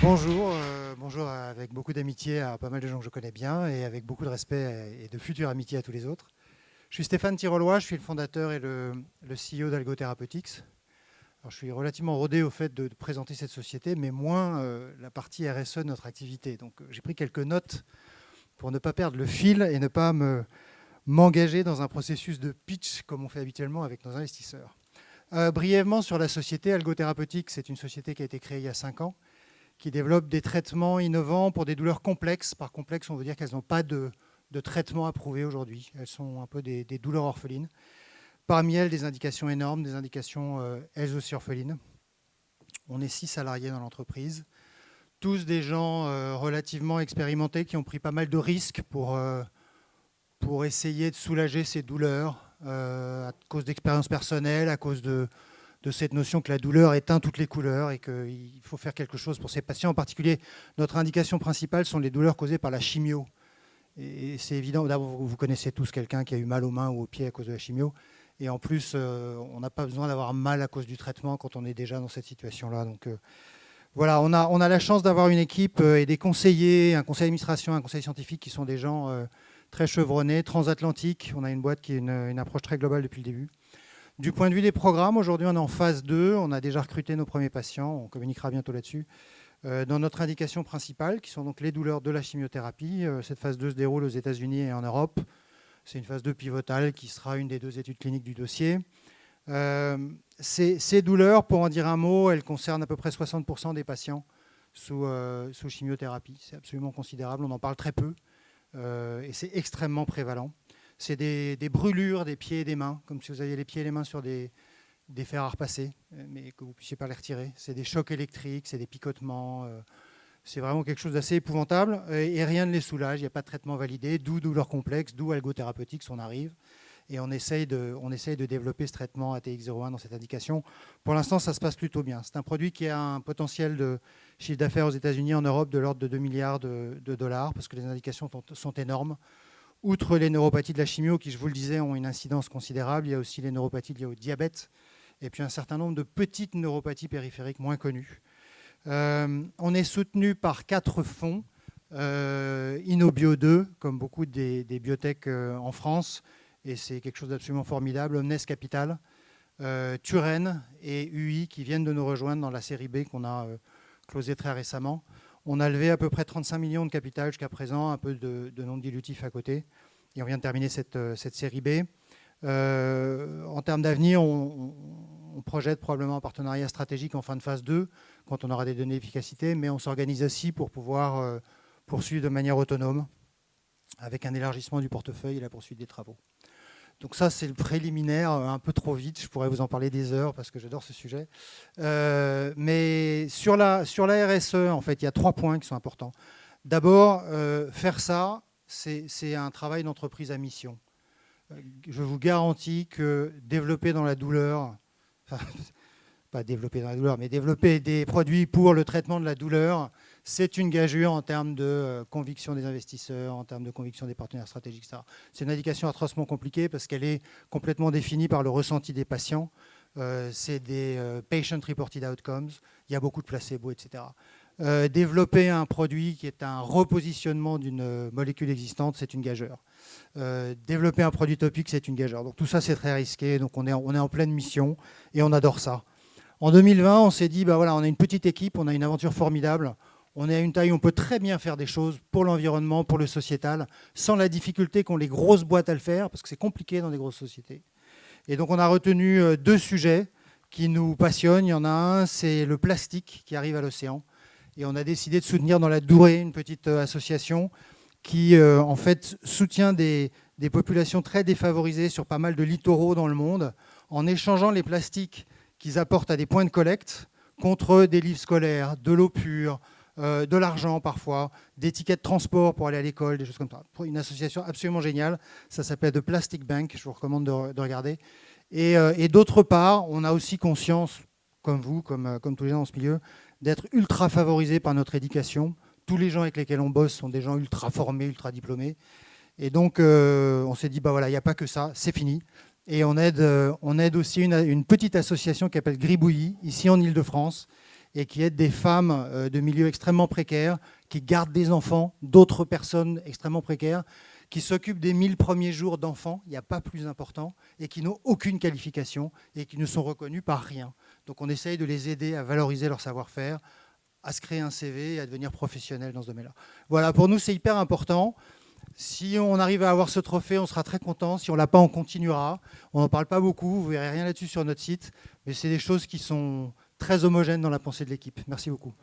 Bonjour avec beaucoup d'amitié à pas mal de gens que je connais bien et avec beaucoup de respect et de future amitié à tous les autres. Je suis Stéphane Tirolois, je suis le fondateur et le CEO d'Algo Therapeutics. Alors, je suis relativement rodé au fait de présenter cette société, mais moins la partie RSE de notre activité. Donc j'ai pris quelques notes pour ne pas perdre le fil et ne pas m'engager dans un processus de pitch comme on fait habituellement avec nos investisseurs. Brièvement sur la société, Algo Therapeutics, c'est une société qui a été créée il y a 5 ans, qui développent des traitements innovants pour des douleurs complexes. Par complexe, on veut dire qu'elles n'ont pas de traitement approuvé aujourd'hui. Elles sont un peu des douleurs orphelines. Parmi elles, des indications énormes, des indications elles aussi orphelines. On est 6 salariés dans l'entreprise, tous des gens relativement expérimentés qui ont pris pas mal de risques pour essayer de soulager ces douleurs à cause d'expériences personnelles, à cause de cette notion que la douleur éteint toutes les couleurs et qu'il faut faire quelque chose pour ces patients. En particulier, notre indication principale sont les douleurs causées par la chimio. Et c'est évident, d'abord, vous connaissez tous quelqu'un qui a eu mal aux mains ou aux pieds à cause de la chimio. Et en plus, on n'a pas besoin d'avoir mal à cause du traitement quand on est déjà dans cette situation-là. Donc voilà, on a la chance d'avoir une équipe et des conseillers, un conseil d'administration, un conseil scientifique qui sont des gens très chevronnés, transatlantiques. On a une boîte qui a une approche très globale depuis le début. Du point de vue des programmes, aujourd'hui on est en phase 2, on a déjà recruté nos premiers patients, on communiquera bientôt là-dessus. Dans notre indication principale, qui sont donc les douleurs de la chimiothérapie, cette phase 2 se déroule aux États-Unis et en Europe. C'est une phase 2 pivotale qui sera une des 2 études cliniques du dossier. Ces douleurs, pour en dire un mot, elles concernent à peu près 60% des patients sous chimiothérapie. C'est absolument considérable, on en parle très peu et c'est extrêmement prévalent. C'est des brûlures des pieds et des mains, comme si vous aviez les pieds et les mains sur des fers à repasser, mais que vous ne puissiez pas les retirer. C'est des chocs électriques, c'est des picotements. C'est vraiment quelque chose d'assez épouvantable et rien ne les soulage. Il n'y a pas de traitement validé, d'où douleur complexe, d'où Algo Therapeutics, on arrive. Et on essaye de développer ce traitement ATX01 dans cette indication. Pour l'instant, ça se passe plutôt bien. C'est un produit qui a un potentiel de chiffre d'affaires aux États-Unis, en Europe, de l'ordre de 2 milliards de dollars, parce que les indications sont énormes. Outre les neuropathies de la chimio, qui, je vous le disais, ont une incidence considérable, il y a aussi les neuropathies liées au diabète, et puis un certain nombre de petites neuropathies périphériques moins connues. On est soutenu par 4 fonds, Innobio 2, comme beaucoup des biotech en France, et c'est quelque chose d'absolument formidable, Omnes Capital, Turen et UI, qui viennent de nous rejoindre dans la série B qu'on a closée très récemment. On a levé à peu près 35 millions de capital jusqu'à présent, un peu de non dilutif à côté. Et on vient de terminer cette série B. En termes d'avenir, on projette probablement un partenariat stratégique en fin de phase 2, quand on aura des données d'efficacité, mais on s'organise aussi pour pouvoir poursuivre de manière autonome, avec un élargissement du portefeuille et la poursuite des travaux. Donc ça, c'est le préliminaire, un peu trop vite. Je pourrais vous en parler des heures parce que j'adore ce sujet. Mais sur la RSE, en fait, il y a 3 points qui sont importants. D'abord, faire ça, c'est un travail d'entreprise à mission. Je vous garantis que développer dans la douleur, enfin, pas développer dans la douleur, mais développer des produits pour le traitement de la douleur, c'est une gageure en termes de conviction des investisseurs, en termes de conviction des partenaires stratégiques, etc. C'est une indication atrocement compliquée parce qu'elle est complètement définie par le ressenti des patients. C'est des patient-reported outcomes. Il y a beaucoup de placebo, etc. Développer un produit qui est un repositionnement d'une molécule existante, c'est une gageure. Développer un produit topique, c'est une gageure. Donc tout ça, c'est très risqué. Donc on est en pleine mission et on adore ça. En 2020, on s'est dit, bah voilà, on a une petite équipe, on a une aventure formidable. On est à une taille où on peut très bien faire des choses pour l'environnement, pour le sociétal, sans la difficulté qu'ont les grosses boîtes à le faire, parce que c'est compliqué dans des grosses sociétés. Et donc on a retenu 2 sujets qui nous passionnent. Il y en a un, c'est le plastique qui arrive à l'océan. Et on a décidé de soutenir dans la durée une petite association qui en fait soutient des populations très défavorisées sur pas mal de littoraux dans le monde, en échangeant les plastiques qu'ils apportent à des points de collecte contre des livres scolaires, de l'eau pure, de l'argent parfois, des tickets de transport pour aller à l'école, des choses comme ça. Une association absolument géniale, ça s'appelle The Plastic Bank, je vous recommande de regarder. Et d'autre part, on a aussi conscience, comme vous, comme tous les gens dans ce milieu, d'être ultra favorisés par notre éducation. Tous les gens avec lesquels on bosse sont des gens ultra formés, ultra diplômés. Et donc, on s'est dit, bah voilà, il n'y a pas que ça, c'est fini. Et on aide aussi une petite association qui s'appelle Gribouillis, ici en Ile-de-France, et qui aident des femmes de milieux extrêmement précaires, qui gardent des enfants, d'autres personnes extrêmement précaires, qui s'occupent des 1000 premiers jours d'enfants, il n'y a pas plus important, et qui n'ont aucune qualification et qui ne sont reconnus par rien. Donc on essaye de les aider à valoriser leur savoir-faire, à se créer un CV et à devenir professionnel dans ce domaine-là. Voilà, pour nous, c'est hyper important. Si on arrive à avoir ce trophée, on sera très content. Si on ne l'a pas, on continuera. On n'en parle pas beaucoup, vous ne verrez rien là-dessus sur notre site, mais c'est des choses qui sont très homogènes dans la pensée de l'équipe. Merci beaucoup.